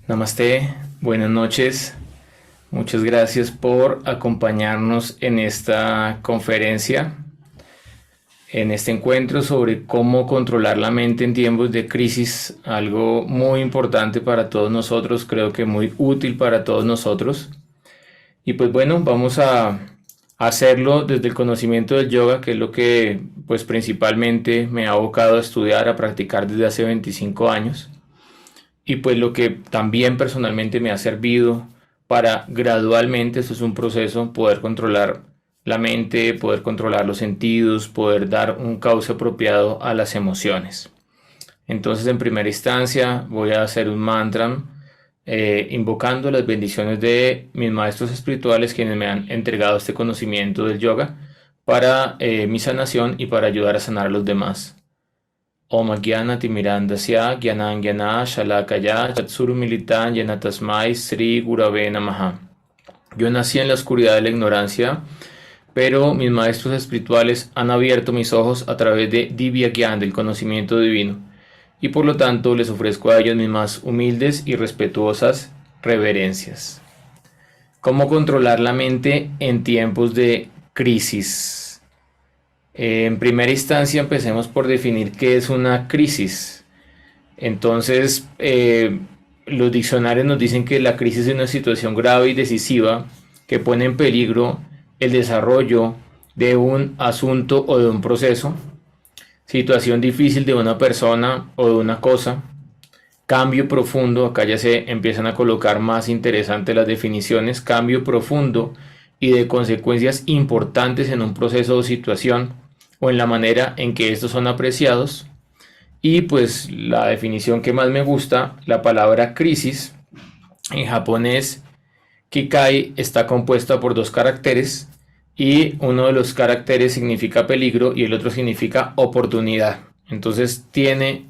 Namaste, buenas noches. Muchas gracias por acompañarnos en esta conferencia, en este encuentro sobre cómo controlar la mente en tiempos de crisis, algo muy importante para todos nosotros, creo que muy útil para todos nosotros. Y pues bueno, vamos a hacerlo desde el conocimiento del yoga, que es lo que pues principalmente me ha abocado a estudiar, a practicar desde hace 25 años. Y pues lo que también personalmente me ha servido para gradualmente, esto es un proceso, poder controlar la mente, poder controlar los sentidos, poder dar un cauce apropiado a las emociones. Entonces, en primera instancia, voy a hacer un mantra invocando las bendiciones de mis maestros espirituales, quienes me han entregado este conocimiento del yoga para mi sanación y para ayudar a sanar a los demás. Om Gyana Timirandasya Gyanan Gyana Shalakaya Chatsuru Militan Yanatasmai Sri Gurave Namaha. Yo nací en la oscuridad de la ignorancia, pero mis maestros espirituales han abierto mis ojos a través de Divya Gyan, del conocimiento divino, y por lo tanto les ofrezco a ellos mis más humildes y respetuosas reverencias. ¿Cómo controlar la mente en tiempos de crisis? En primera instancia, empecemos por definir qué es una crisis. Entonces, los diccionarios nos dicen que la crisis es una situación grave y decisiva que pone en peligro el desarrollo de un asunto o de un proceso, situación difícil de una persona o de una cosa, cambio profundo, acá ya se empiezan a colocar más interesantes las definiciones, cambio profundo y de consecuencias importantes en un proceso o situación, o en la manera en que estos son apreciados. Y pues la definición que más me gusta, la palabra crisis, en japonés Kikai, está compuesta por dos caracteres, y uno de los caracteres significa peligro y el otro significa oportunidad. Entonces tiene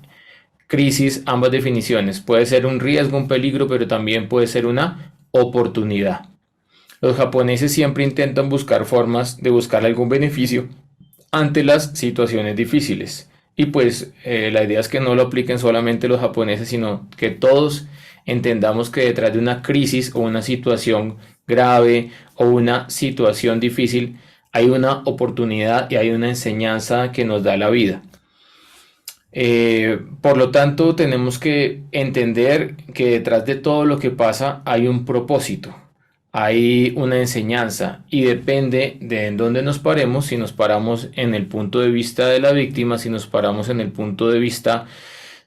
crisis ambas definiciones. Puede ser un riesgo, un peligro, pero también puede ser una oportunidad. Los japoneses siempre intentan buscar formas de buscar algún beneficio ante las situaciones difíciles. Y pues la idea es que no lo apliquen solamente los japoneses, sino que todos entendamos que detrás de una crisis o una situación grave o una situación difícil hay una oportunidad y hay una enseñanza que nos da la vida. Por lo tanto, tenemos que entender que detrás de todo lo que pasa hay un propósito, hay una enseñanza, y depende de en dónde nos paremos, si nos paramos en el punto de vista de la víctima, si nos paramos en el punto de vista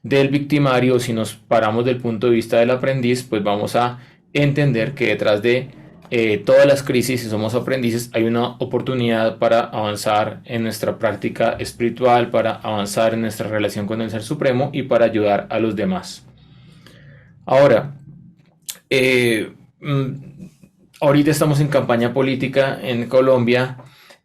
del victimario, si nos paramos del punto de vista del aprendiz, pues vamos a entender que detrás de todas las crisis, si somos aprendices, hay una oportunidad para avanzar en nuestra práctica espiritual, para avanzar en nuestra relación con el Ser Supremo y para ayudar a los demás. Ahora, ahorita estamos en campaña política en Colombia,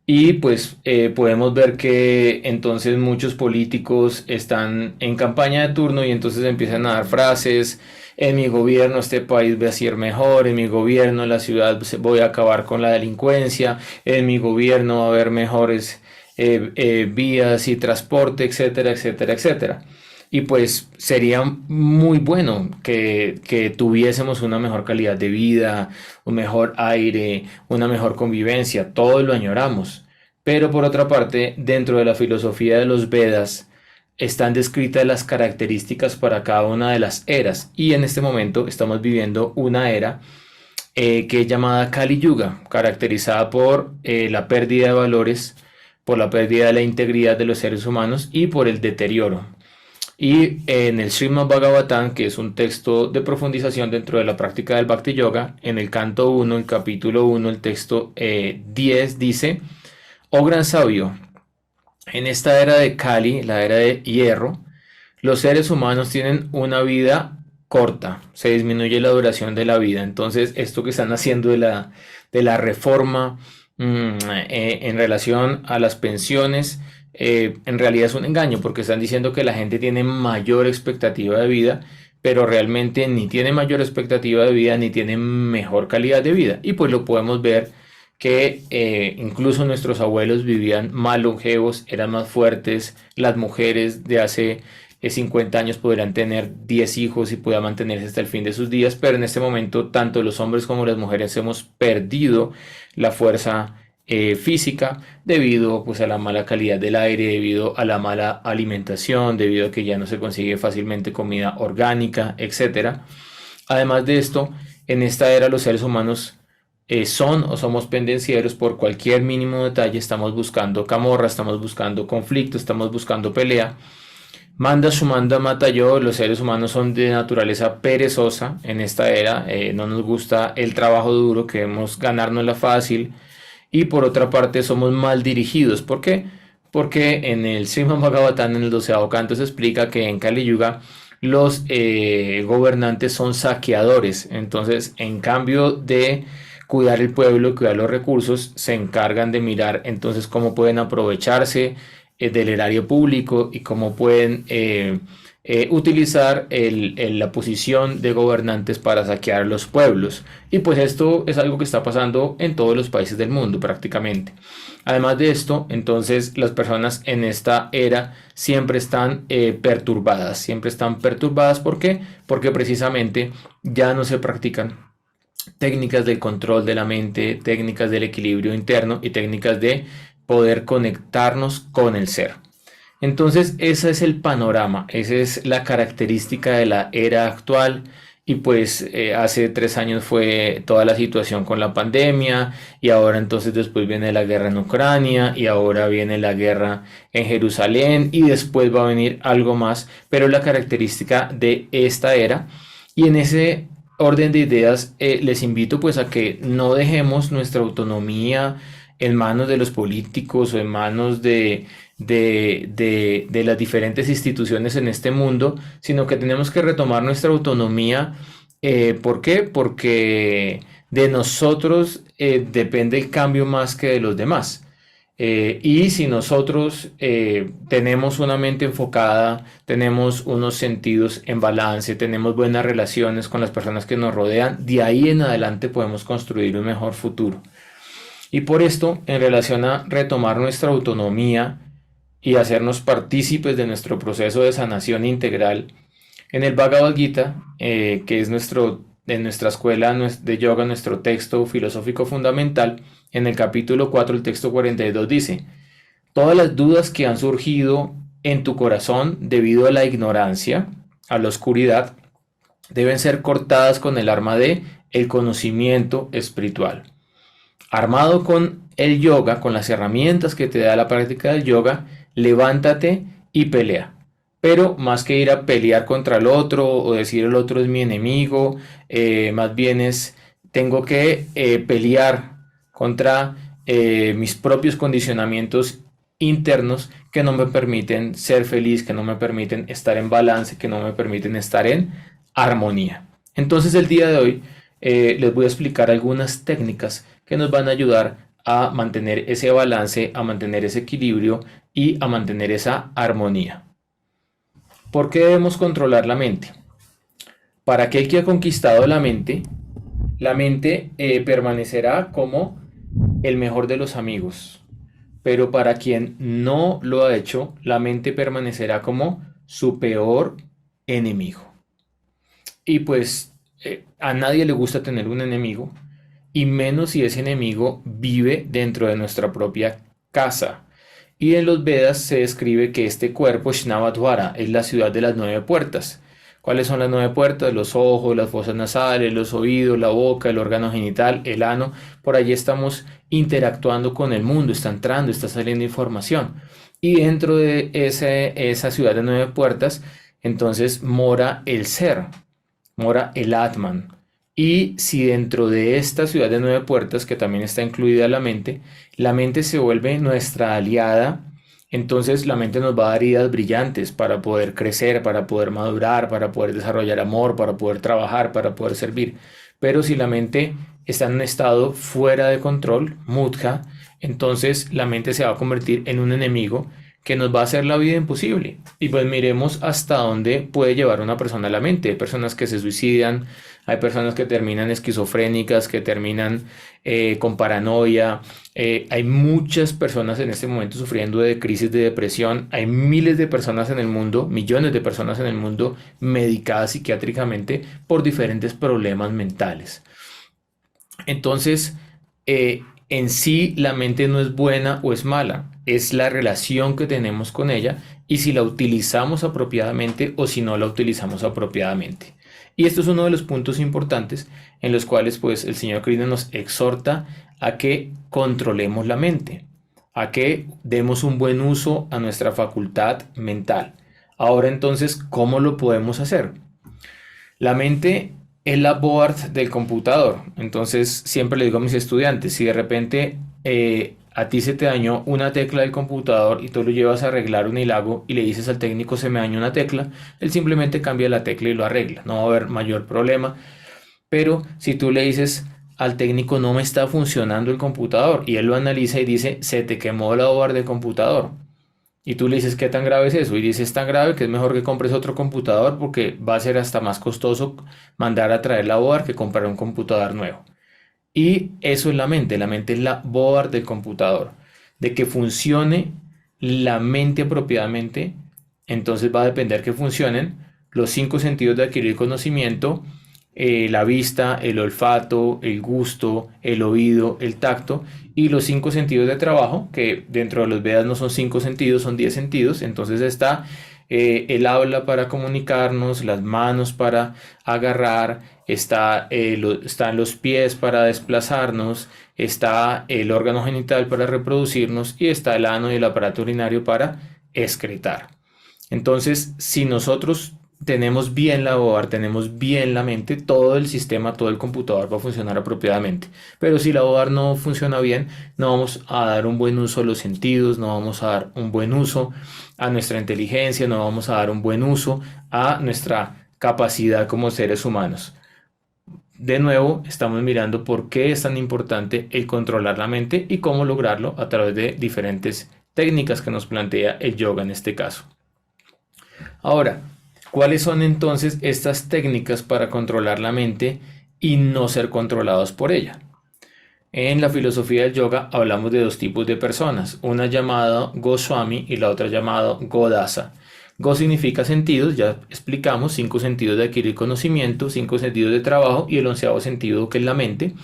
y pues podemos ver que entonces muchos políticos están en campaña de turno y entonces empiezan a dar frases: en mi gobierno este país va a ser mejor, en mi gobierno en la ciudad voy a acabar con la delincuencia, en mi gobierno va a haber mejores vías y transporte, etcétera, etcétera, etcétera. Y pues sería muy bueno que tuviésemos una mejor calidad de vida, un mejor aire, una mejor convivencia, todos lo añoramos. Pero por otra parte, dentro de la filosofía de los Vedas están descritas las características para cada una de las eras. Y en este momento estamos viviendo una era que es llamada Kali Yuga, caracterizada por la pérdida de valores, por la pérdida de la integridad de los seres humanos y por el deterioro. Y en el Srimad Bhagavatam, que es un texto de profundización dentro de la práctica del Bhakti Yoga, en el canto 1, el capítulo 1, el texto 10 dice: oh gran sabio, en esta era de Kali, la era de hierro, los seres humanos tienen una vida corta, se disminuye la duración de la vida. Entonces, esto que están haciendo de la reforma en relación a las pensiones, en realidad es un engaño, porque están diciendo que la gente tiene mayor expectativa de vida, pero realmente ni tiene mayor expectativa de vida ni tiene mejor calidad de vida. Y pues lo podemos ver que incluso nuestros abuelos vivían más longevos, eran más fuertes. Las mujeres de hace 50 años podrían tener 10 hijos y puedan mantenerse hasta el fin de sus días, pero en este momento tanto los hombres como las mujeres hemos perdido la fuerza física debido pues a la mala calidad del aire, debido a la mala alimentación, debido a que ya no se consigue fácilmente comida orgánica, etcétera. Además de esto, en esta era los seres humanos son o somos pendencieros por cualquier mínimo detalle, estamos buscando camorra, estamos buscando conflicto, estamos buscando pelea. Manda su manda, mata yo. Los seres humanos son de naturaleza perezosa en esta era. No nos gusta el trabajo duro, queremos ganárnosla fácil. Y por otra parte, somos mal dirigidos. ¿Por qué? Porque en el Srimad Bhagavatam, en el 12º canto, se explica que en Kali Yuga los gobernantes son saqueadores. Entonces, en cambio de cuidar el pueblo, cuidar los recursos, se encargan de mirar entonces cómo pueden aprovecharse del erario público y cómo pueden utilizar la posición de gobernantes para saquear los pueblos. Y pues esto es algo que está pasando en todos los países del mundo prácticamente. Además de esto, entonces las personas en esta era siempre están perturbadas, siempre están perturbadas. ¿Por qué? Porque precisamente ya no se practican técnicas del control de la mente, técnicas del equilibrio interno y técnicas de poder conectarnos con el ser. Entonces, ese es el panorama, esa es la característica de la era actual. Y pues hace 3 años fue toda la situación con la pandemia y ahora entonces después viene la guerra en Ucrania y ahora viene la guerra en Jerusalén y después va a venir algo más, pero la característica de esta era. Y en ese orden de ideas les invito pues a que no dejemos nuestra autonomía en manos de los políticos o en manos de las diferentes instituciones en este mundo, sino que tenemos que retomar nuestra autonomía. ¿Por qué? Porque de nosotros depende el cambio más que de los demás. Y si nosotros tenemos una mente enfocada, tenemos unos sentidos en balance, tenemos buenas relaciones con las personas que nos rodean, de ahí en adelante podemos construir un mejor futuro. Y por esto, en relación a retomar nuestra autonomía y hacernos partícipes de nuestro proceso de sanación integral, en el Bhagavad Gita, que es de nuestra escuela de yoga, nuestro texto filosófico fundamental, en el capítulo 4, el texto 42 dice: todas las dudas que han surgido en tu corazón debido a la ignorancia, a la oscuridad, deben ser cortadas con el arma de el conocimiento espiritual. Armado con el yoga, con las herramientas que te da la práctica del yoga, levántate y pelea. Pero más que ir a pelear contra el otro o decir el otro es mi enemigo, más bien tengo que pelear contra mis propios condicionamientos internos que no me permiten ser feliz, que no me permiten estar en balance, que no me permiten estar en armonía. Entonces el día de hoy les voy a explicar algunas técnicas que nos van a ayudar a mantener ese balance, a mantener ese equilibrio y a mantener esa armonía. ¿Por qué debemos controlar la mente? Para aquel que ha conquistado la mente permanecerá como el mejor de los amigos. Pero para quien no lo ha hecho, la mente permanecerá como su peor enemigo. Y pues a nadie le gusta tener un enemigo, y menos si ese enemigo vive dentro de nuestra propia casa. Y en los Vedas se describe que este cuerpo, Shnavadvara, es la ciudad de las 9 puertas. ¿Cuáles son las 9 puertas? Los ojos, las fosas nasales, los oídos, la boca, el órgano genital, el ano. Por allí estamos interactuando con el mundo, está entrando, está saliendo información. Y dentro de esa ciudad de 9 puertas, entonces mora el ser, mora el Atman. Y si dentro de esta ciudad de 9 puertas, que también está incluida la mente se vuelve nuestra aliada, entonces la mente nos va a dar ideas brillantes para poder crecer, para poder madurar, para poder desarrollar amor, para poder trabajar, para poder servir. Pero si la mente está en un estado fuera de control, mudja, entonces la mente se va a convertir en un enemigo que nos va a hacer la vida imposible. Y pues miremos hasta dónde puede llevar una persona a la mente. Hay personas que se suicidan, hay personas que terminan esquizofrénicas, que terminan con paranoia. Hay muchas personas en este momento sufriendo de crisis de depresión. Hay miles de personas en el mundo, millones de personas en el mundo medicadas psiquiátricamente por diferentes problemas mentales. Entonces, en sí la mente no es buena o es mala, es la relación que tenemos con ella y si la utilizamos apropiadamente o si no la utilizamos apropiadamente. Y esto es uno de los puntos importantes en los cuales pues el señor Krishna nos exhorta a que controlemos la mente, a que demos un buen uso a nuestra facultad mental. Ahora entonces, ¿cómo lo podemos hacer? La mente es la board del computador. Entonces, siempre le digo a mis estudiantes, si de repente a ti se te dañó una tecla del computador y tú lo llevas a arreglar un hilago y le dices al técnico se me dañó una tecla, él simplemente cambia la tecla y lo arregla. No va a haber mayor problema. Pero si tú le dices al técnico no me está funcionando el computador y él lo analiza y dice se te quemó la board del computador. Y tú le dices, ¿qué tan grave es eso? Y dice, es tan grave que es mejor que compres otro computador porque va a ser hasta más costoso mandar a traer la board que comprar un computador nuevo. Y eso es la mente. La mente es la board del computador. De que funcione la mente apropiadamente, entonces va a depender que funcionen los 5 sentidos de adquirir conocimiento, la vista, el olfato, el gusto, el oído, el tacto y los 5 sentidos de trabajo, que dentro de los Vedas no son 5 sentidos, son 10 sentidos. Entonces está el habla para comunicarnos, las manos para agarrar, están los pies para desplazarnos, está el órgano genital para reproducirnos y está el ano y el aparato urinario para excretar. Entonces, si nosotros tenemos bien la board, tenemos bien la mente, todo el sistema, todo el computador va a funcionar apropiadamente. Pero si la board no funciona bien, no vamos a dar un buen uso a los sentidos, no vamos a dar un buen uso a nuestra inteligencia, no vamos a dar un buen uso a nuestra capacidad como seres humanos. De nuevo, estamos mirando por qué es tan importante el controlar la mente y cómo lograrlo a través de diferentes técnicas que nos plantea el yoga en este caso. Ahora, ¿cuáles son entonces estas técnicas para controlar la mente y no ser controlados por ella? En la filosofía del yoga hablamos de dos tipos de personas, una llamada Goswami y la otra llamada Godasa. Go significa sentidos, ya explicamos, 5 sentidos de adquirir conocimiento, 5 sentidos de trabajo y el 11º sentido que es la mente.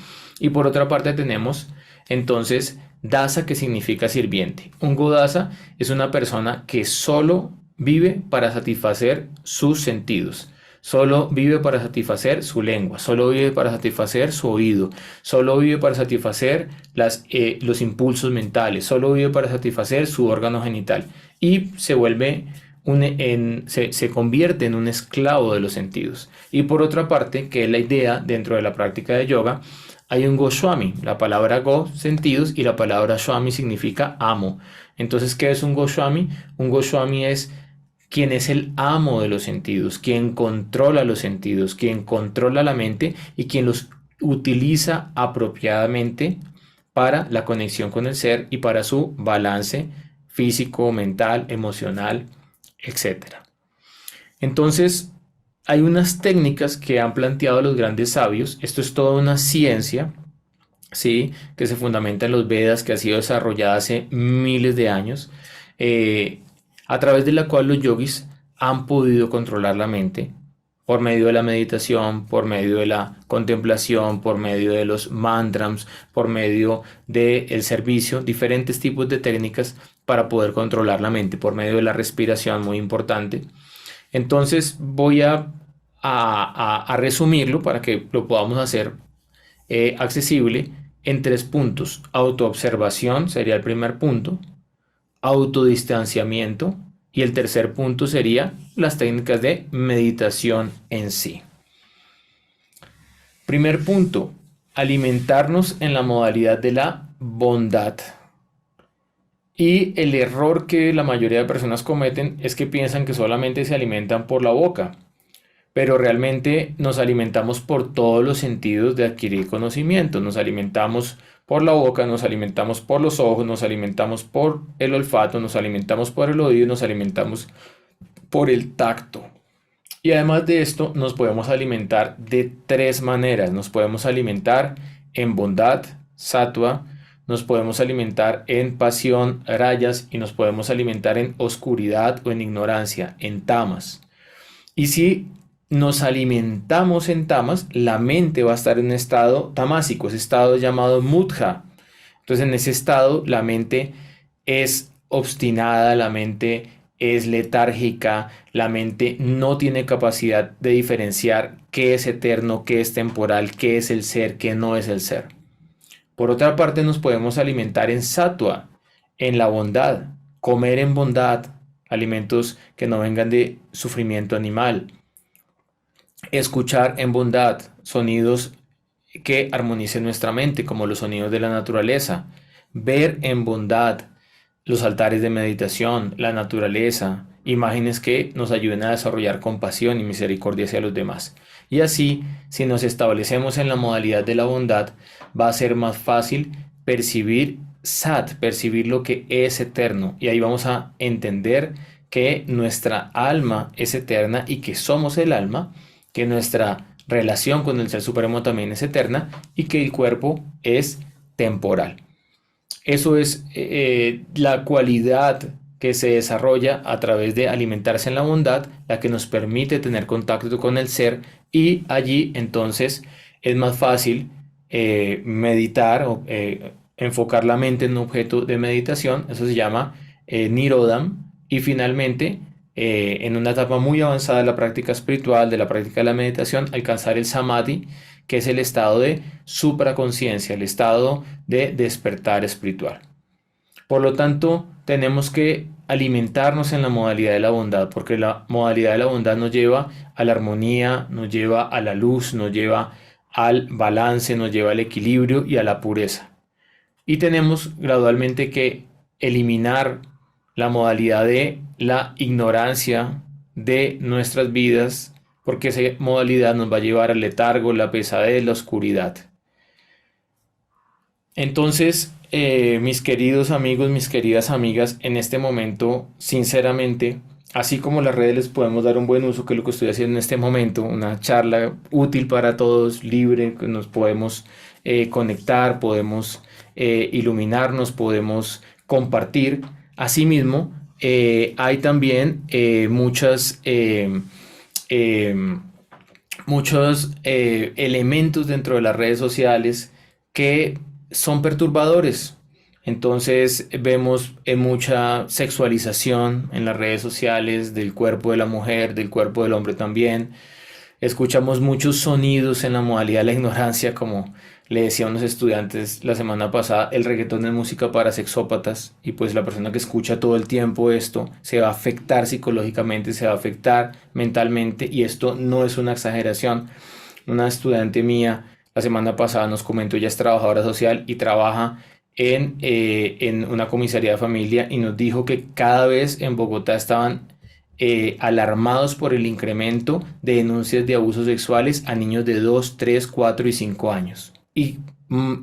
Y por otra parte tenemos entonces Dasa, que significa sirviente. Un Godasa es una persona que solo vive para satisfacer sus sentidos, solo vive para satisfacer su lengua, solo vive para satisfacer su oído, solo vive para satisfacer los impulsos mentales, solo vive para satisfacer su órgano genital y se vuelve se convierte en un esclavo de los sentidos. Y por otra parte, que es la idea dentro de la práctica de yoga, hay un Goswami. La palabra Go, sentidos, y la palabra Swami significa amo. Entonces, ¿qué es un Goswami? Un Goswami es quien es el amo de los sentidos, quien controla los sentidos, quien controla la mente y quien los utiliza apropiadamente para la conexión con el ser y para su balance físico, mental, emocional, etcétera. Entonces, hay unas técnicas que han planteado los grandes sabios. Esto es toda una ciencia, ¿sí?, que se fundamenta en los Vedas, que ha sido desarrollada hace miles de años, a través de la cual los yogis han podido controlar la mente por medio de la meditación, por medio de la contemplación, por medio de los mantras, por medio del servicio, diferentes tipos de técnicas para poder controlar la mente, por medio de la respiración, muy importante. Entonces voy a resumirlo para que lo podamos hacer accesible en 3 puntos. Autoobservación sería el primer punto, autodistanciamiento y el tercer punto sería las técnicas de meditación en sí. Primer punto, alimentarnos en la modalidad de la bondad. Y el error que la mayoría de personas cometen es que piensan que solamente se alimentan por la boca, pero realmente nos alimentamos por todos los sentidos de adquirir conocimiento. Nos alimentamos por la boca, nos alimentamos por los ojos, nos alimentamos por el olfato, nos alimentamos por el oído, nos alimentamos por el tacto. Y además de esto, nos podemos alimentar de tres maneras. Nos podemos alimentar en bondad, sattva, nos podemos alimentar en pasión, rayas, y nos podemos alimentar en oscuridad o en ignorancia, en tamas. Y si nos alimentamos en tamas, la mente va a estar en un estado tamásico, ese estado llamado mudja. Entonces, en ese estado, la mente es obstinada, la mente es letárgica, la mente no tiene capacidad de diferenciar qué es eterno, qué es temporal, qué es el ser, qué no es el ser. Por otra parte, nos podemos alimentar en sattva, en la bondad, comer en bondad, alimentos que no vengan de sufrimiento animal, escuchar en bondad sonidos que armonicen nuestra mente, como los sonidos de la naturaleza, ver en bondad los altares de meditación, la naturaleza, imágenes que nos ayuden a desarrollar compasión y misericordia hacia los demás. Y así, si nos establecemos en la modalidad de la bondad, va a ser más fácil percibir Sat, percibir lo que es eterno. Y ahí vamos a entender que nuestra alma es eterna y que somos el alma, que nuestra relación con el Ser Supremo también es eterna y que el cuerpo es temporal. Eso es la cualidad que se desarrolla a través de alimentarse en la bondad, la que nos permite tener contacto con el ser, y allí entonces es más fácil meditar o enfocar la mente en un objeto de meditación. Eso se llama Nirodham. Y finalmente, en una etapa muy avanzada de la práctica espiritual, de la práctica de la meditación, alcanzar el Samadhi, que es el estado de supraconciencia, el estado de despertar espiritual. Por lo tanto, tenemos que alimentarnos en la modalidad de la bondad, porque la modalidad de la bondad nos lleva a la armonía, nos lleva a la luz, nos lleva al balance, nos lleva al equilibrio y a la pureza. Y tenemos gradualmente que eliminar la modalidad de la ignorancia de nuestras vidas, porque esa modalidad nos va a llevar al letargo, la pesadez, la oscuridad. Entonces, mis queridos amigos, mis queridas amigas, en este momento, sinceramente, así como las redes les podemos dar un buen uso, que es lo que estoy haciendo en este momento, una charla útil para todos, libre, que nos podemos conectar, podemos iluminarnos, podemos compartir. Asimismo, hay también muchos elementos dentro de las redes sociales que son perturbadores. Entonces vemos mucha sexualización en las redes sociales del cuerpo de la mujer, del cuerpo del hombre también. Escuchamos muchos sonidos en la modalidad de la ignorancia, como le decía a unos estudiantes la semana pasada, el reggaetón es música para sexópatas, y pues la persona que escucha todo el tiempo esto se va a afectar psicológicamente, se va a afectar mentalmente, y esto no es una exageración. Una estudiante mía la semana pasada nos comentó, ella es trabajadora social y trabaja en una comisaría de familia, y nos dijo que cada vez en Bogotá estaban alarmados por el incremento de denuncias de abusos sexuales a niños de 2, 3, 4 y 5 años. Y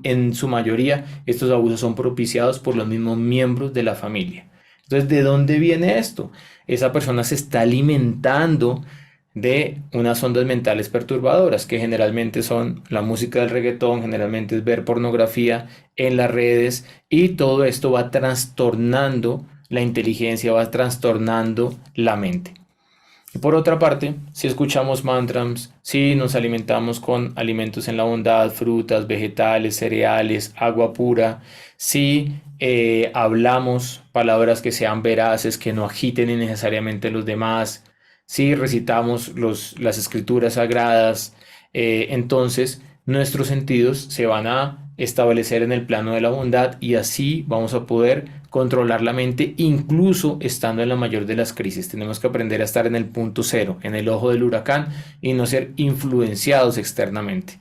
en su mayoría estos abusos son propiciados por los mismos miembros de la familia. Entonces, ¿de dónde viene esto? Esa persona se está alimentando de unas ondas mentales perturbadoras, que generalmente son la música del reggaetón, generalmente es ver pornografía en las redes, y todo esto va trastornando la inteligencia, va trastornando la mente. Y por otra parte, si escuchamos mantras, si nos alimentamos con alimentos en la bondad, frutas, vegetales, cereales, agua pura, si hablamos palabras que sean veraces, que no agiten innecesariamente a los demás, si recitamos las escrituras sagradas, entonces nuestros sentidos se van a establecer en el plano de la bondad, y así vamos a poder controlar la mente incluso estando en la mayor de las crisis. Tenemos que aprender a estar en el punto cero, en el ojo del huracán, y no ser influenciados externamente.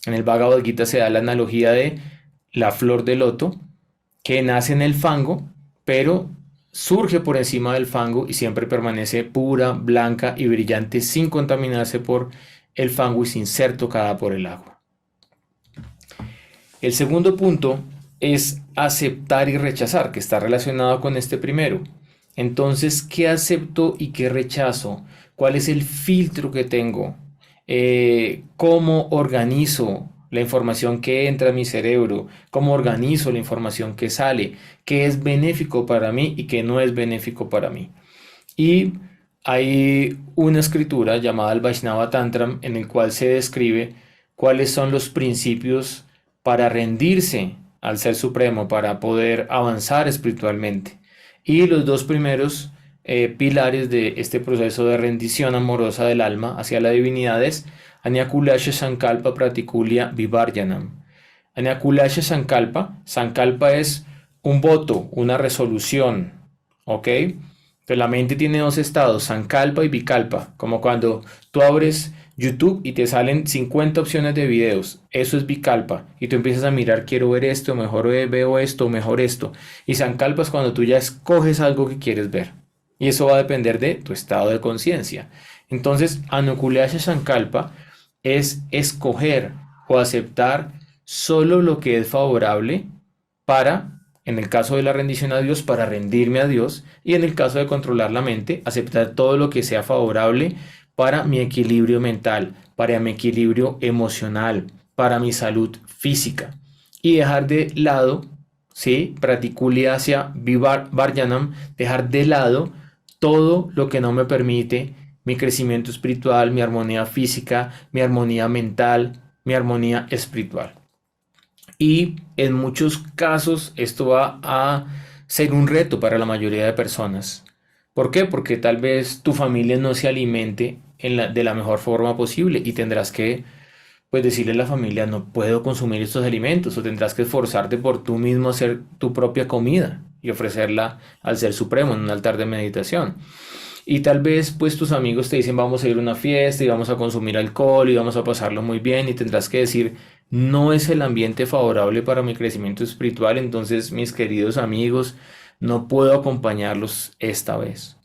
En el Bhagavad Gita se da la analogía de la flor de loto que nace en el fango, pero surge por encima del fango y siempre permanece pura, blanca y brillante, sin contaminarse por el fango y sin ser tocada por el agua. El segundo punto es aceptar y rechazar, que está relacionado con este primero. Entonces, ¿qué acepto y qué rechazo? cuál es el filtro que tengo, cómo organizo la información que entra a mi cerebro, cómo organizo la información que sale, qué es benéfico para mí y qué no es benéfico para mí. Y hay una escritura llamada el Vaishnava Tantram en el cual se describe cuáles son los principios para rendirse al Ser Supremo, para poder avanzar espiritualmente. Y los dos primeros pilares de este proceso de rendición amorosa del alma hacia la divinidad es Anyakulasha Sankalpa Pratikulya Vivarjanam. Anyakulasha Sankalpa, Sankalpa es un voto, una resolución, ¿ok? Pero la mente tiene dos estados, Sankalpa y Vikalpa, como cuando tú abres YouTube y te salen 50 opciones de videos, eso es Vikalpa, y tú empiezas a mirar, quiero ver esto, mejor veo esto, mejor esto, y Sankalpa es cuando tú ya escoges algo que quieres ver, y eso va a depender de tu estado de conciencia. Entonces, Anukulasha Sankalpa es escoger o aceptar solo lo que es favorable para, en el caso de la rendición a Dios, para rendirme a Dios, y en el caso de controlar la mente, aceptar todo lo que sea favorable para mi equilibrio mental, para mi equilibrio emocional, para mi salud física, y dejar de lado, ¿sí? Praticulia hacia Varjanam, dejar de lado todo lo que no me permite mi crecimiento espiritual, mi armonía física, mi armonía mental, mi armonía espiritual. Y en muchos casos esto va a ser un reto para la mayoría de personas. ¿Por qué? Porque tal vez tu familia no se alimente de la mejor forma posible y tendrás que pues decirle a la familia no puedo consumir estos alimentos, o tendrás que esforzarte por tú mismo hacer tu propia comida y ofrecerla al Ser Supremo en un altar de meditación. Y tal vez pues tus amigos te dicen vamos a ir a una fiesta y vamos a consumir alcohol y vamos a pasarlo muy bien, y tendrás que decir no es el ambiente favorable para mi crecimiento espiritual, entonces mis queridos amigos, no puedo acompañarlos esta vez.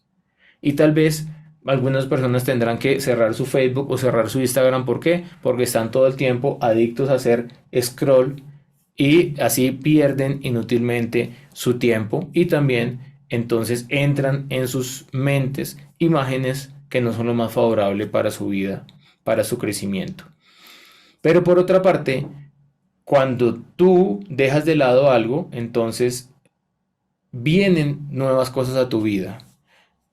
Y tal vez algunas personas tendrán que cerrar su Facebook o cerrar su Instagram. ¿Por qué? Porque están todo el tiempo adictos a hacer scroll y así pierden inútilmente su tiempo, y también entonces entran en sus mentes imágenes que no son lo más favorable para su vida, para su crecimiento. Pero por otra parte, cuando tú dejas de lado algo, entonces vienen nuevas cosas a tu vida.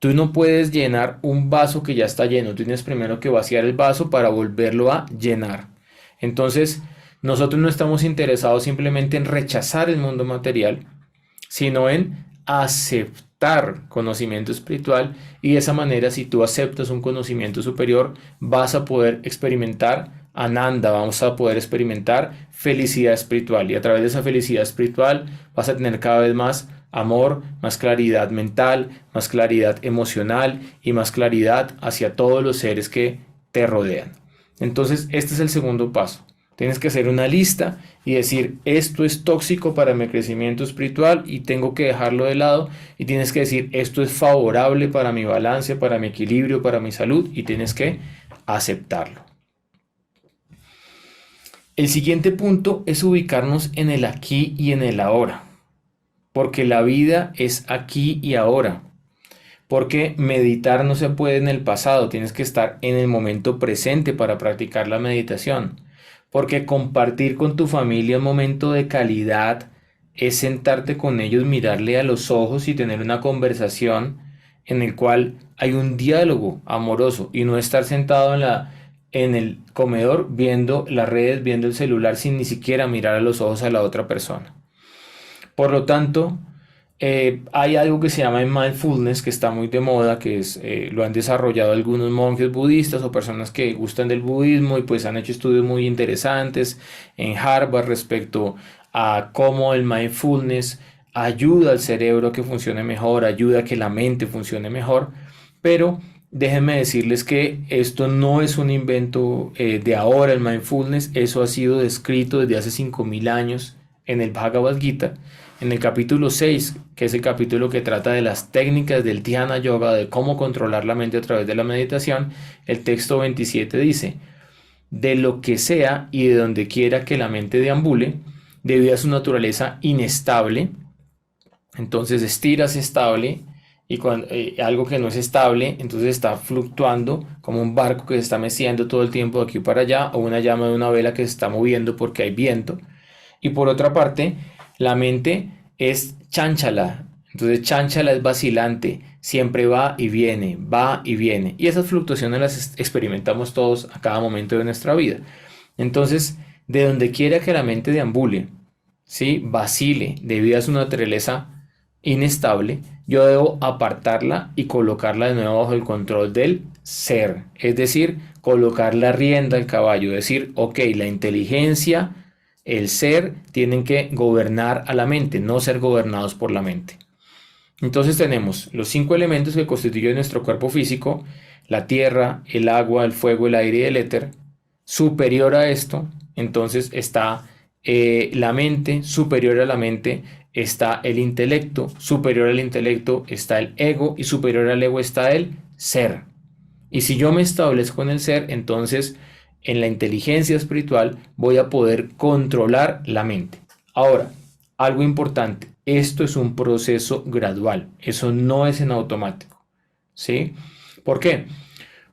Tú no puedes llenar un vaso que ya está lleno, tú tienes primero que vaciar el vaso para volverlo a llenar. Entonces, nosotros no estamos interesados simplemente en rechazar el mundo material, sino en aceptar conocimiento espiritual, y de esa manera, si tú aceptas un conocimiento superior, vas a poder experimentar Ananda, vamos a poder experimentar felicidad espiritual, y a través de esa felicidad espiritual vas a tener cada vez más amor, más claridad mental, más claridad emocional y más claridad hacia todos los seres que te rodean. Entonces, este es el segundo paso. Tienes que hacer una lista y decir, esto es tóxico para mi crecimiento espiritual y tengo que dejarlo de lado. Y tienes que decir, esto es favorable para mi balance, para mi equilibrio, para mi salud, y tienes que aceptarlo. El siguiente punto es ubicarnos en el aquí y en el ahora. Porque la vida es aquí y ahora. Porque meditar no se puede en el pasado, tienes que estar en el momento presente para practicar la meditación. Porque compartir con tu familia un momento de calidad es sentarte con ellos, mirarle a los ojos y tener una conversación en el cual hay un diálogo amoroso, y no estar sentado en el comedor viendo las redes, viendo el celular sin ni siquiera mirar a los ojos a la otra persona. Por lo tanto, hay algo que se llama mindfulness, que está muy de moda, que lo han desarrollado algunos monjes budistas o personas que gustan del budismo, y pues han hecho estudios muy interesantes en Harvard respecto a cómo el mindfulness ayuda al cerebro a que funcione mejor, ayuda a que la mente funcione mejor. Pero déjenme decirles que esto no es un invento de ahora, el mindfulness. Eso ha sido descrito desde hace 5000 años en el Bhagavad Gita. En el capítulo 6, que es el capítulo que trata de las técnicas del Dhyana Yoga, de cómo controlar la mente a través de la meditación, el texto 27 dice, de lo que sea y de donde quiera que la mente deambule, debido a su naturaleza inestable, entonces estiras estable y cuando algo que no es estable, entonces está fluctuando como un barco que se está meciendo todo el tiempo de aquí para allá, o una llama de una vela que se está moviendo porque hay viento. Y por otra parte, la mente es chánchala. Entonces, chánchala es vacilante, siempre va y viene, va y viene. Y esas fluctuaciones las experimentamos todos a cada momento de nuestra vida. Entonces, de donde quiera que la mente deambule, ¿sí? Vacile debido a su naturaleza inestable, yo debo apartarla y colocarla de nuevo bajo el control del ser. Es decir, colocar la rienda al caballo. Decir, ok, la inteligencia, el ser, tienen que gobernar a la mente, no ser gobernados por la mente. Entonces tenemos los 5 elementos que constituyen nuestro cuerpo físico: la tierra, el agua, el fuego, el aire y el éter. Superior a esto, entonces está la mente. Superior a la mente está el intelecto. Superior al intelecto está el ego. Y superior al ego está el ser. Y si yo me establezco en el ser, entonces en la inteligencia espiritual voy a poder controlar la mente. Ahora, algo importante, esto es un proceso gradual, eso no es en automático, ¿sí? ¿Por qué?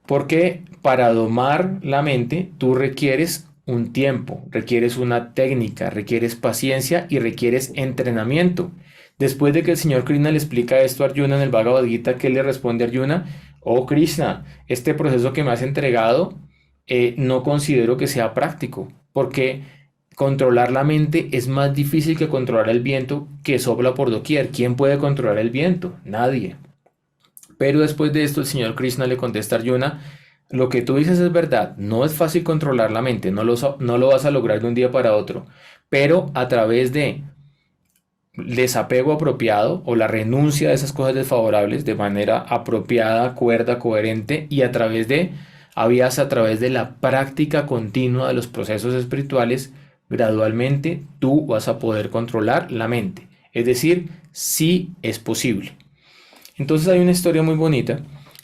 Porque para domar la mente tú requieres un tiempo, requieres una técnica, requieres paciencia y requieres entrenamiento. Después de que el señor Krishna le explica esto a Arjuna en el Bhagavad Gita, ¿qué le responde Arjuna? Oh Krishna, este proceso que me has entregado no considero que sea práctico, porque controlar la mente es más difícil que controlar el viento que sopla por doquier. ¿Quién puede controlar el viento? Nadie. Pero después de esto el señor Krishna le contesta a Arjuna: lo que tú dices es verdad, no es fácil controlar la mente, no lo vas a lograr de un día para otro, pero a través de desapego apropiado o la renuncia de esas cosas desfavorables de manera apropiada, cuerda, coherente, y a través de la práctica continua de los procesos espirituales, gradualmente tú vas a poder controlar la mente. Es decir, sí es posible. Entonces hay una historia muy bonita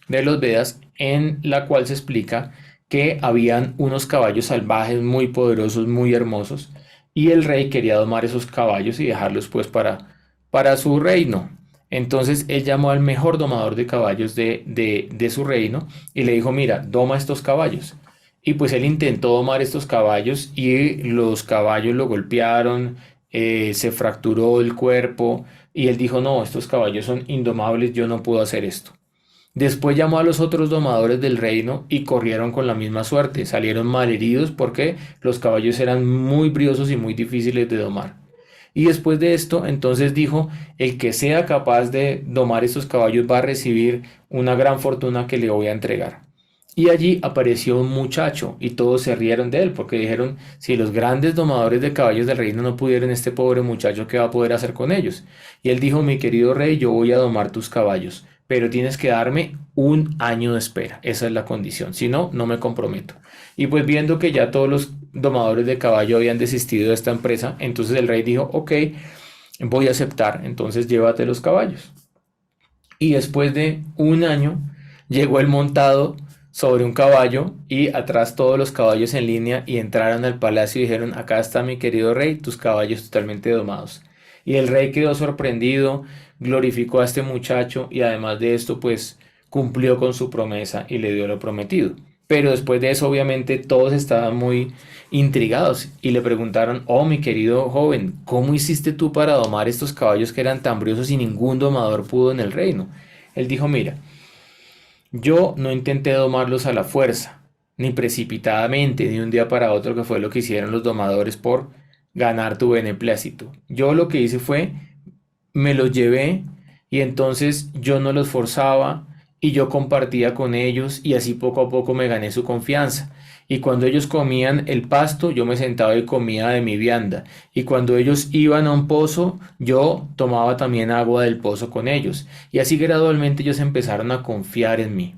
de los Vedas en la cual se explica que habían unos caballos salvajes muy poderosos, muy hermosos, y el rey quería domar esos caballos y dejarlos pues para su reino. Entonces él llamó al mejor domador de caballos de su reino y le dijo: mira, doma estos caballos. Y pues él intentó domar estos caballos y los caballos lo golpearon, se fracturó el cuerpo, y él dijo: no, estos caballos son indomables, yo no puedo hacer esto. Después llamó a los otros domadores del reino y corrieron con la misma suerte. Salieron malheridos porque los caballos eran muy briosos y muy difíciles de domar. Y después de esto, entonces dijo: el que sea capaz de domar estos caballos va a recibir una gran fortuna que le voy a entregar. Y allí apareció un muchacho y todos se rieron de él porque dijeron: si los grandes domadores de caballos del reino no pudieron, este pobre muchacho, ¿qué va a poder hacer con ellos? Y él dijo: mi querido rey, yo voy a domar tus caballos, pero tienes que darme un año de espera. Esa es la condición. Si no, no me comprometo. Y pues viendo que ya todos los domadores de caballo habían desistido de esta empresa, entonces el rey dijo: ok, voy a aceptar, entonces llévate los caballos. Y después de un año llegó el montado sobre un caballo y atrás todos los caballos en línea, y entraron al palacio y dijeron: acá está mi querido rey, tus caballos totalmente domados. Y el rey quedó sorprendido, glorificó a este muchacho y además de esto pues cumplió con su promesa y le dio lo prometido. Pero después de eso obviamente todos estaban muy intrigados y le preguntaron: oh mi querido joven, ¿cómo hiciste tú para domar estos caballos que eran tan briosos y ningún domador pudo en el reino? Él dijo: mira, yo no intenté domarlos a la fuerza, ni precipitadamente, de un día para otro, que fue lo que hicieron los domadores por ganar tu beneplácito. Yo lo que hice fue, me los llevé, y entonces yo no los forzaba y yo compartía con ellos, y así poco a poco me gané su confianza. Y cuando ellos comían el pasto, yo me sentaba y comía de mi vianda. Y cuando ellos iban a un pozo, yo tomaba también agua del pozo con ellos. Y así gradualmente ellos empezaron a confiar en mí.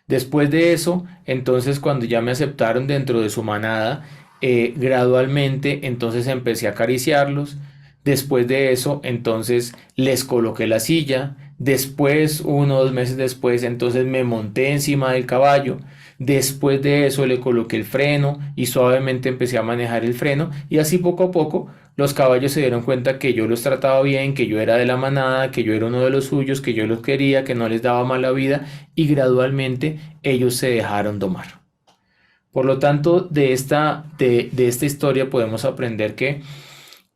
Después de eso, entonces cuando ya me aceptaron dentro de su manada, gradualmente entonces empecé a acariciarlos. Después de eso, entonces les coloqué la silla. Después, 1 o 2 meses después, entonces me monté encima del caballo. Después de eso le coloqué el freno y suavemente empecé a manejar el freno y así poco a poco los caballos se dieron cuenta que yo los trataba bien, que yo era de la manada, que yo era uno de los suyos, que yo los quería, que no les daba mala vida y gradualmente ellos se dejaron domar. Por lo tanto, de esta historia podemos aprender que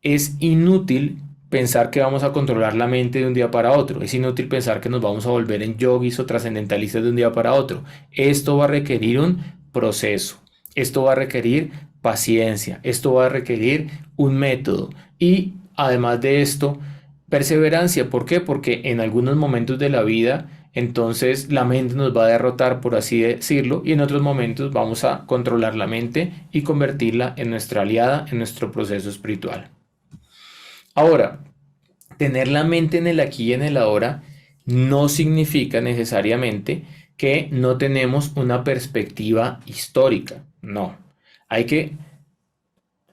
es inútil pensar que vamos a controlar la mente de un día para otro. Es inútil pensar que nos vamos a volver en yogis o trascendentalistas de un día para otro. Esto va a requerir un proceso. Esto va a requerir paciencia. Esto va a requerir un método. Y además de esto, perseverancia. ¿Por qué? Porque en algunos momentos de la vida, entonces la mente nos va a derrotar, por así decirlo, y en otros momentos vamos a controlar la mente y convertirla en nuestra aliada en nuestro proceso espiritual. Ahora, tener la mente en el aquí y en el ahora no significa necesariamente que no tenemos una perspectiva histórica. No, hay que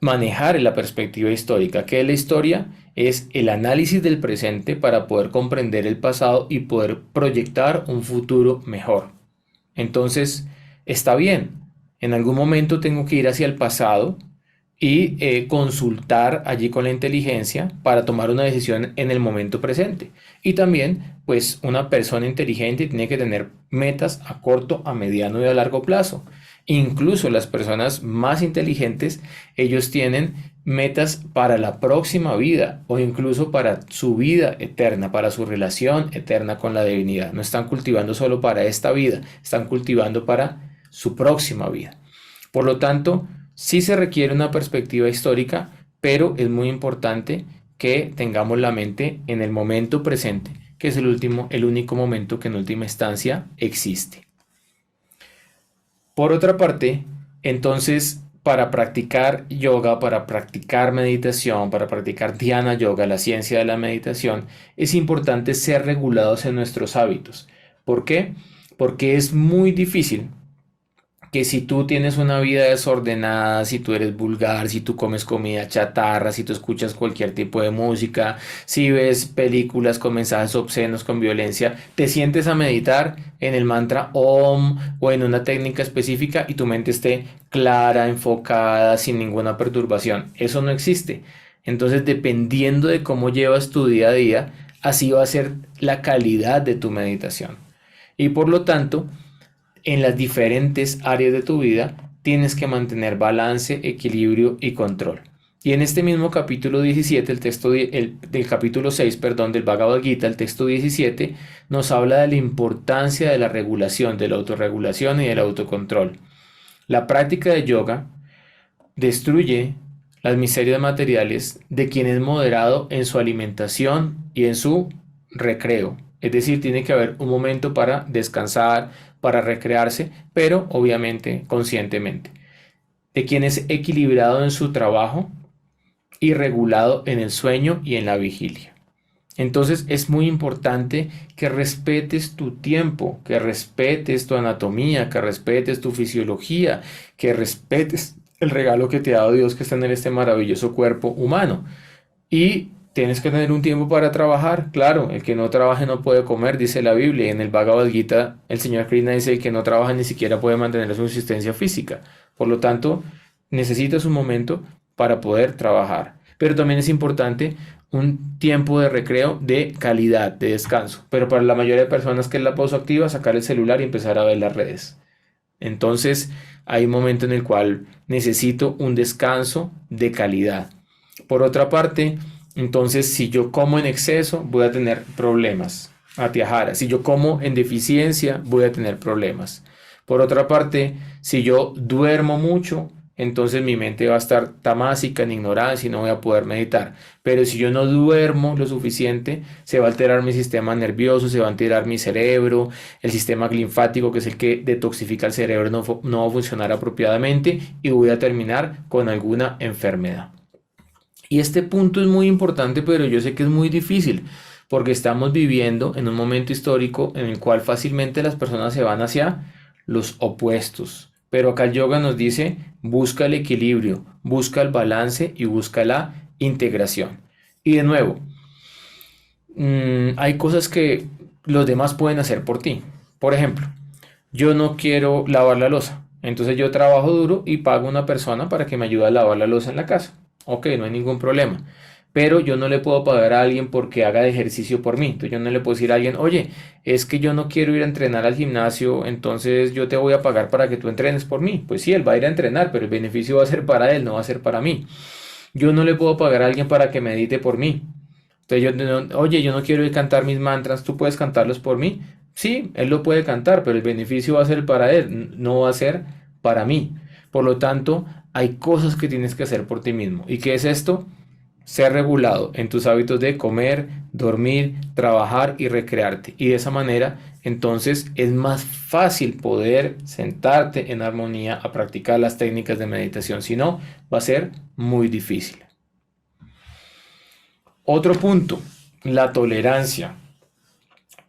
manejar la perspectiva histórica. ¿Qué es la historia? Es el análisis del presente para poder comprender el pasado y poder proyectar un futuro mejor. Entonces, está bien. En algún momento tengo que ir hacia el pasado y consultar allí con la inteligencia para tomar una decisión en el momento presente. Y también, pues, una persona inteligente tiene que tener metas a corto, a mediano y a largo plazo. Incluso las personas más inteligentes, ellos tienen metas para la próxima vida o incluso para su vida eterna, para su relación eterna con la divinidad. No están cultivando solo para esta vida, están cultivando para su próxima vida. Por lo tanto, sí se requiere una perspectiva histórica, pero es muy importante que tengamos la mente en el momento presente, que es el único momento que en última instancia existe. Por otra parte, entonces, para practicar yoga, para practicar meditación, para practicar dhyana yoga, la ciencia de la meditación, es importante ser regulados en nuestros hábitos. ¿Por qué? Porque es muy difícil que si tú tienes una vida desordenada, si tú eres vulgar, si tú comes comida chatarra, si tú escuchas cualquier tipo de música, si ves películas con mensajes obscenos, con violencia, te sientes a meditar en el mantra Om o en una técnica específica y tu mente esté clara, enfocada, sin ninguna perturbación. Eso no existe. Entonces, dependiendo de cómo llevas tu día a día, así va a ser la calidad de tu meditación. Y por lo tanto, en las diferentes áreas de tu vida tienes que mantener balance, equilibrio y control. Y en este mismo capítulo 17, del capítulo 6, perdón, del Bhagavad Gita, el texto 17, nos habla de la importancia de la regulación, de la autorregulación y del autocontrol. La práctica de yoga destruye las miserias materiales de quien es moderado en su alimentación y en su recreo. Es decir, tiene que haber un momento para descansar, para recrearse, pero obviamente conscientemente. De quien es equilibrado en su trabajo y regulado en el sueño y en la vigilia. Entonces es muy importante que respetes tu tiempo, que respetes tu anatomía, que respetes tu fisiología, que respetes el regalo que te ha dado Dios que está en este maravilloso cuerpo humano. Y tienes que tener un tiempo para trabajar, claro, el que no trabaje no puede comer, dice la Biblia, y en el Bhagavad Gita el señor Krishna dice que el que no trabaja ni siquiera puede mantener su existencia física. Por lo tanto, necesitas un momento para poder trabajar. Pero también es importante un tiempo de recreo de calidad, de descanso. Pero para la mayoría de personas que es la pausa activa, sacar el celular y empezar a ver las redes. Entonces, hay un momento en el cual necesito un descanso de calidad. Por otra parte, entonces si yo como en exceso, voy a tener problemas. Atyahara. Si yo como en deficiencia, voy a tener problemas. Por otra parte, si yo duermo mucho, entonces mi mente va a estar tamásica, en ignorancia y no voy a poder meditar. Pero si yo no duermo lo suficiente, se va a alterar mi sistema nervioso, se va a alterar mi cerebro, el sistema linfático, que es el que detoxifica el cerebro, no va a funcionar apropiadamente y voy a terminar con alguna enfermedad. Y este punto es muy importante, pero yo sé que es muy difícil, porque estamos viviendo en un momento histórico en el cual fácilmente las personas se van hacia los opuestos. Pero acá el yoga nos dice, busca el equilibrio, busca el balance y busca la integración. Y de nuevo, hay cosas que los demás pueden hacer por ti. Por ejemplo, yo no quiero lavar la loza, entonces yo trabajo duro y pago a una persona para que me ayude a lavar la loza en la casa. Ok, no hay ningún problema. Pero yo no le puedo pagar a alguien porque haga ejercicio por mí. Entonces yo no le puedo decir a alguien, oye, es que yo no quiero ir a entrenar al gimnasio, entonces yo te voy a pagar para que tú entrenes por mí. Pues sí, él va a ir a entrenar, pero el beneficio va a ser para él, no va a ser para mí. Yo no le puedo pagar a alguien para que medite por mí. Entonces oye, yo no quiero ir a cantar mis mantras, ¿tú puedes cantarlos por mí? Sí, él lo puede cantar, pero el beneficio va a ser para él, no va a ser para mí. Por lo tanto, hay cosas que tienes que hacer por ti mismo. ¿Y qué es esto? Ser regulado en tus hábitos de comer, dormir, trabajar y recrearte. Y de esa manera, entonces, es más fácil poder sentarte en armonía a practicar las técnicas de meditación. Si no, va a ser muy difícil. Otro punto, la tolerancia.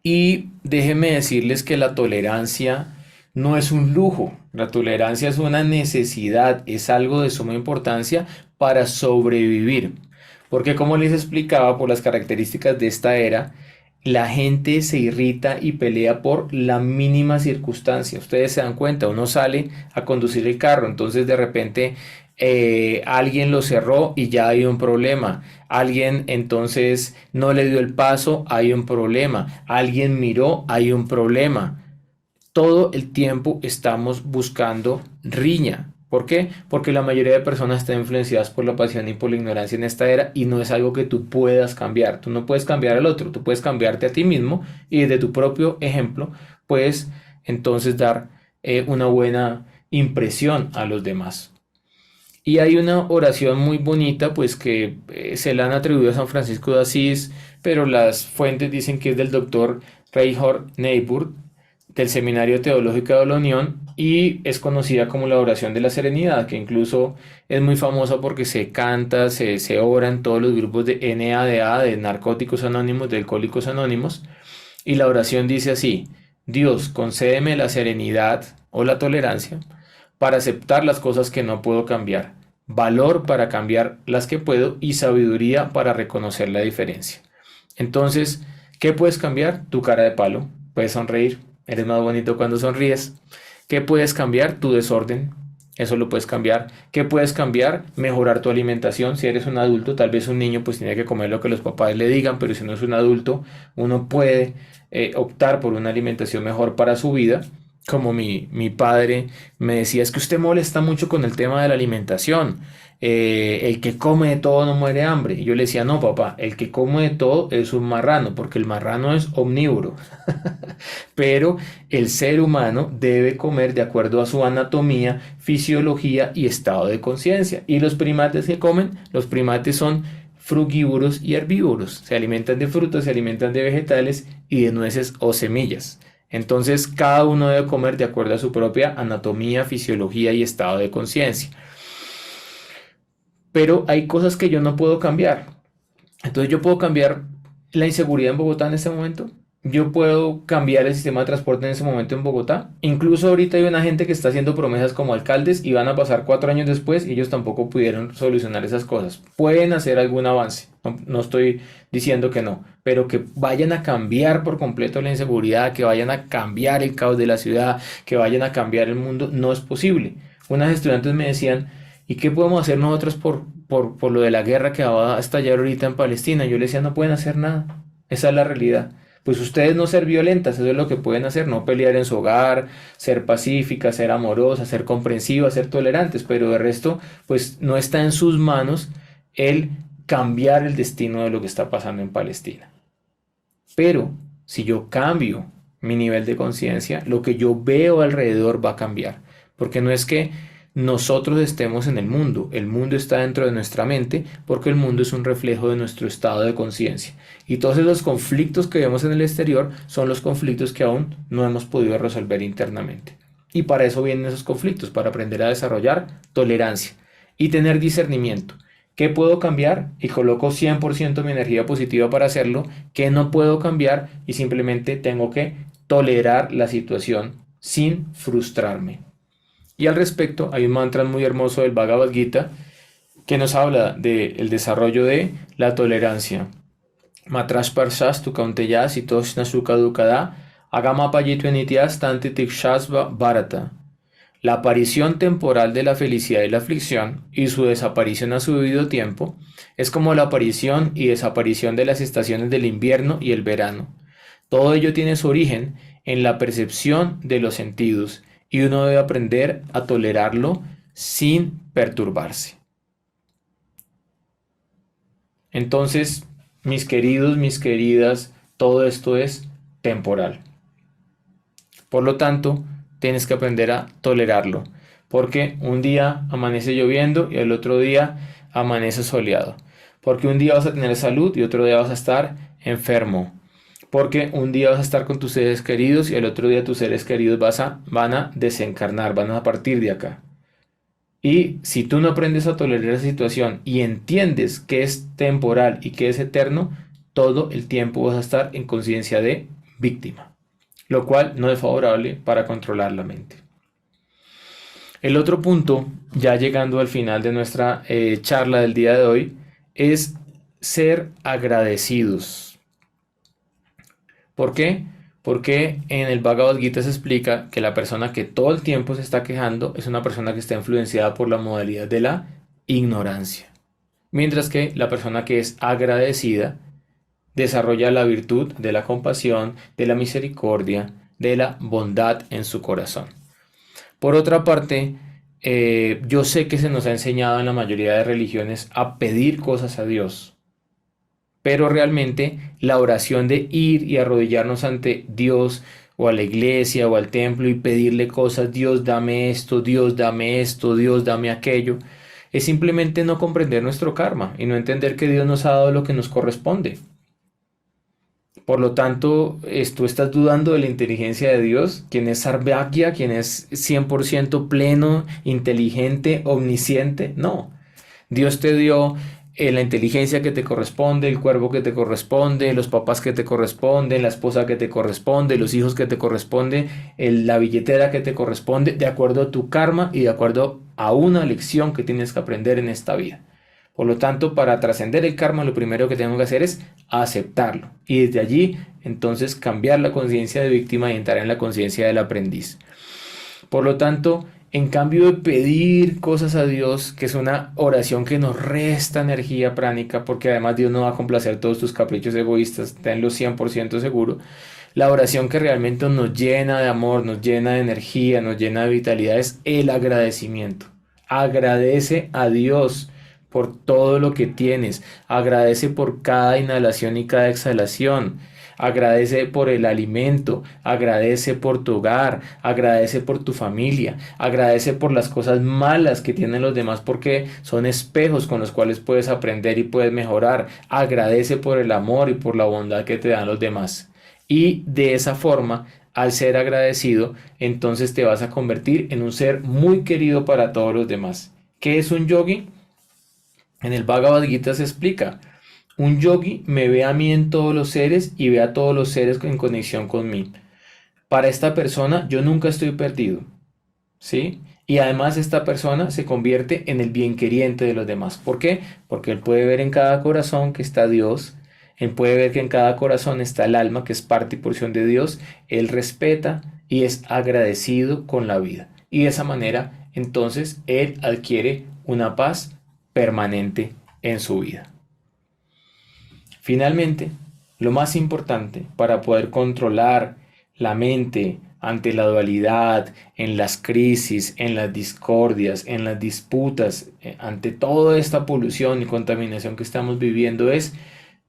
Y déjenme decirles que la tolerancia no es un lujo, la tolerancia es una necesidad, es algo de suma importancia para sobrevivir. Porque como les explicaba, por las características de esta era, la gente se irrita y pelea por la mínima circunstancia. Ustedes se dan cuenta, uno sale a conducir el carro, entonces de repente alguien lo cerró y ya hay un problema. Alguien entonces no le dio el paso, hay un problema. Alguien miró, hay un problema. Todo el tiempo estamos buscando riña. ¿Por qué? Porque la mayoría de personas están influenciadas por la pasión y por la ignorancia en esta era y no es algo que tú puedas cambiar. Tú no puedes cambiar al otro, tú puedes cambiarte a ti mismo y desde tu propio ejemplo puedes entonces dar una buena impresión a los demás. Y hay una oración muy bonita, pues que se la han atribuido a San Francisco de Asís, pero las fuentes dicen que es del doctor Reinhold Niebuhr, del Seminario Teológico de la Unión, y es conocida como la oración de la serenidad, que incluso es muy famosa porque se canta, se ora en todos los grupos de NADA, de Narcóticos Anónimos, de Alcohólicos Anónimos, y la oración dice así: Dios, concédeme la serenidad o la tolerancia para aceptar las cosas que no puedo cambiar, valor para cambiar las que puedo y sabiduría para reconocer la diferencia. Entonces, ¿qué puedes cambiar? Tu cara de palo. Puedes sonreír. Eres más bonito cuando sonríes. ¿Qué puedes cambiar? Tu desorden. Eso lo puedes cambiar. ¿Qué puedes cambiar? Mejorar tu alimentación. Si eres un adulto, tal vez un niño pues tiene que comer lo que los papás le digan, pero si no es un adulto, uno puede optar por una alimentación mejor para su vida. Como mi padre me decía, es que usted molesta mucho con el tema de la alimentación. El que come de todo no muere de hambre. Y yo le decía, no, papá, el que come de todo es un marrano, porque el marrano es omnívoro. Pero el ser humano debe comer de acuerdo a su anatomía, fisiología y estado de conciencia. ¿Y los primates que comen? Los primates son frugívoros y herbívoros. Se alimentan de frutas, se alimentan de vegetales y de nueces o semillas. Entonces, cada uno debe comer de acuerdo a su propia anatomía, fisiología y estado de conciencia. Pero hay cosas que yo no puedo cambiar. Entonces, yo puedo cambiar la inseguridad en Bogotá en este momento. Yo puedo cambiar el sistema de transporte en ese momento en Bogotá. Incluso ahorita hay una gente que está haciendo promesas como alcaldes y van a pasar 4 años después y ellos tampoco pudieron solucionar esas cosas. Pueden hacer algún avance. No estoy diciendo que no, pero que vayan a cambiar por completo la inseguridad, que vayan a cambiar el caos de la ciudad, que vayan a cambiar el mundo, no es posible. Unas estudiantes me decían, ¿y qué podemos hacer nosotros por lo de la guerra que va a estallar ahorita en Palestina? Yo les decía, no pueden hacer nada. Esa es la realidad. Pues ustedes no ser violentas, eso es lo que pueden hacer, no pelear en su hogar, ser pacíficas, ser amorosas, ser comprensivas, ser tolerantes, pero de resto, pues no está en sus manos el cambiar el destino de lo que está pasando en Palestina. Pero si yo cambio mi nivel de conciencia, lo que yo veo alrededor va a cambiar, porque no es que nosotros estemos en el mundo está dentro de nuestra mente porque el mundo es un reflejo de nuestro estado de conciencia. Y todos los conflictos que vemos en el exterior son los conflictos que aún no hemos podido resolver internamente. Y para eso vienen esos conflictos, para aprender a desarrollar tolerancia y tener discernimiento. ¿Qué puedo cambiar? Y coloco 100% mi energía positiva para hacerlo. ¿Qué no puedo cambiar? Y simplemente tengo que tolerar la situación sin frustrarme. Y al respecto hay un mantra muy hermoso del Bhagavad Gita que nos habla del desarrollo de la tolerancia. Matrash Parshas tu Kaunteyas y Toshna Shuka Dukada, Agama Payitu Enitias Tanti Tikshasva Bharata. La aparición temporal de la felicidad y la aflicción y su desaparición a su debido tiempo es como la aparición y desaparición de las estaciones del invierno y el verano. Todo ello tiene su origen en la percepción de los sentidos y uno debe aprender a tolerarlo sin perturbarse. Entonces, mis queridos, mis queridas, todo esto es temporal. Por lo tanto, tienes que aprender a tolerarlo, porque un día amanece lloviendo y el otro día amanece soleado. Porque un día vas a tener salud y otro día vas a estar enfermo. Porque un día vas a estar con tus seres queridos y el otro día tus seres queridos van a desencarnar, van a partir de acá. Y si tú no aprendes a tolerar esa situación y entiendes que es temporal y que es eterno, todo el tiempo vas a estar en conciencia de víctima, lo cual no es favorable para controlar la mente. El otro punto, ya llegando al final de nuestra charla del día de hoy, es ser agradecidos. ¿Por qué? Porque en el Bhagavad Gita se explica que la persona que todo el tiempo se está quejando es una persona que está influenciada por la modalidad de la ignorancia. Mientras que la persona que es agradecida desarrolla la virtud de la compasión, de la misericordia, de la bondad en su corazón. Por otra parte, yo sé que se nos ha enseñado en la mayoría de religiones a pedir cosas a Dios. Pero realmente la oración de ir y arrodillarnos ante Dios o a la iglesia o al templo y pedirle cosas, Dios dame esto, Dios dame esto, Dios dame aquello, es simplemente no comprender nuestro karma y no entender que Dios nos ha dado lo que nos corresponde. Por lo tanto, tú estás dudando de la inteligencia de Dios, quien es Sarvagya, quien es 100% pleno, inteligente, omnisciente. No, Dios te dio la inteligencia que te corresponde, el cuerpo que te corresponde, los papás que te corresponden, la esposa que te corresponde, los hijos que te corresponde, la billetera que te corresponde, de acuerdo a tu karma y de acuerdo a una lección que tienes que aprender en esta vida. Por lo tanto, para trascender el karma, lo primero que tengo que hacer es aceptarlo. Y desde allí, entonces, cambiar la conciencia de víctima y entrar en la conciencia del aprendiz. Por lo tanto, en cambio de pedir cosas a Dios, que es una oración que nos resta energía pránica, porque además Dios no va a complacer todos tus caprichos egoístas, tenlo 100% seguro, la oración que realmente nos llena de amor, nos llena de energía, nos llena de vitalidad es el agradecimiento. Agradece a Dios por todo lo que tienes, agradece por cada inhalación y cada exhalación. Agradece por el alimento, agradece por tu hogar, agradece por tu familia, agradece por las cosas malas que tienen los demás porque son espejos con los cuales puedes aprender y puedes mejorar. Agradece por el amor y por la bondad que te dan los demás. Y de esa forma, al ser agradecido, entonces te vas a convertir en un ser muy querido para todos los demás. ¿Qué es un yogi? En el Bhagavad Gita se explica. Un yogi me ve a mí en todos los seres y ve a todos los seres en conexión con mí. Para esta persona yo nunca estoy perdido, ¿sí? Y además esta persona se convierte en el bienqueriente de los demás. ¿Por qué? Porque él puede ver en cada corazón que está Dios, él puede ver que en cada corazón está el alma, que es parte y porción de Dios, él respeta y es agradecido con la vida. Y de esa manera, entonces, él adquiere una paz permanente en su vida. Finalmente, lo más importante para poder controlar la mente ante la dualidad, en las crisis, en las discordias, en las disputas, ante toda esta polución y contaminación que estamos viviendo es,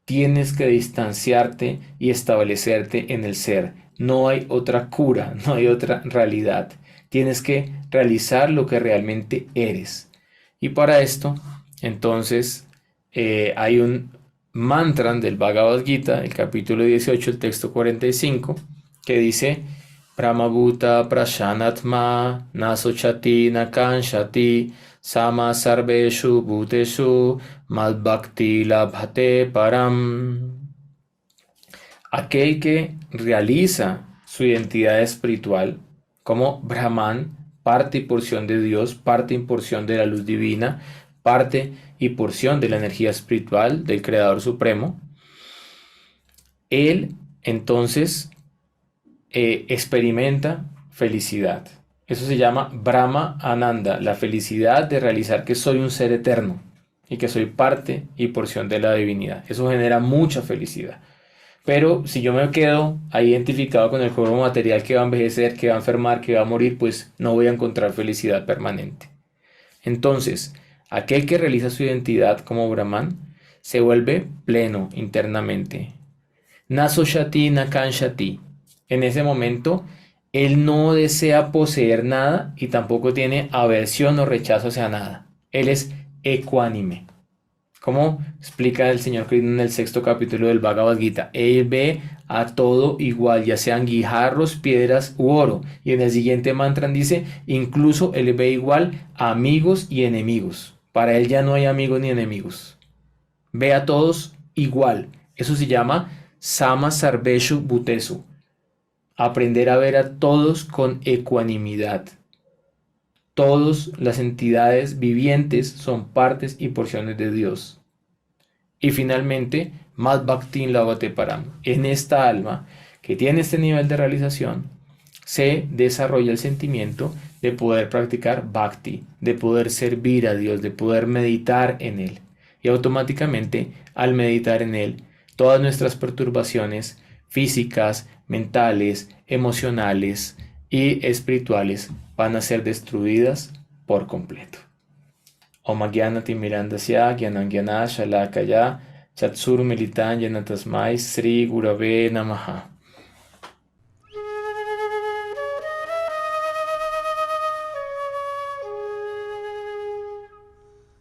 tienes que distanciarte y establecerte en el ser. No hay otra cura, no hay otra realidad. Tienes que realizar lo que realmente eres. Y para esto, entonces, hay un mantra del Bhagavad Gita, el capítulo 18, el texto 45, que dice: Brahmabhuta prashanatma nasochati nakanshati sama sarveshu bhuteshu madbhakti labhate param. Aquel que realiza su identidad espiritual como Brahman, parte y porción de Dios, parte y porción de la luz divina, parte y porción de la energía espiritual del Creador Supremo, él entonces experimenta felicidad. Eso se llama Brahma Ananda, la felicidad de realizar que soy un ser eterno y que soy parte y porción de la divinidad. Eso genera mucha felicidad. Pero si yo me quedo ahí identificado con el juego material que va a envejecer, que va a enfermar, que va a morir, pues no voy a encontrar felicidad permanente. Entonces, aquel que realiza su identidad como Brahman se vuelve pleno internamente. Naso Shati Nakan Shati. En ese momento, él no desea poseer nada y tampoco tiene aversión o rechazo hacia nada. Él es ecuánime. Como explica el señor Krishna en el sexto capítulo del Bhagavad Gita, él ve a todo igual, ya sean guijarros, piedras u oro. Y en el siguiente mantra dice, incluso él ve igual a amigos y enemigos. Para él ya no hay amigos ni enemigos. Ve a todos igual. Eso se llama Sama Sarveshu Bhutesu. Aprender a ver a todos con ecuanimidad. Todas las entidades vivientes son partes y porciones de Dios. Y finalmente, Mad Bhakti Lavate Param. En esta alma que tiene este nivel de realización, se desarrolla el sentimiento de poder practicar Bhakti, de poder servir a Dios, de poder meditar en Él. Y automáticamente, al meditar en Él, todas nuestras perturbaciones físicas, mentales, emocionales y espirituales van a ser destruidas por completo. Om Gyanati Mirandasya Gyanangyana Shalakaya Chatsur Militan Yanatasmai Sri Gurave Namaha.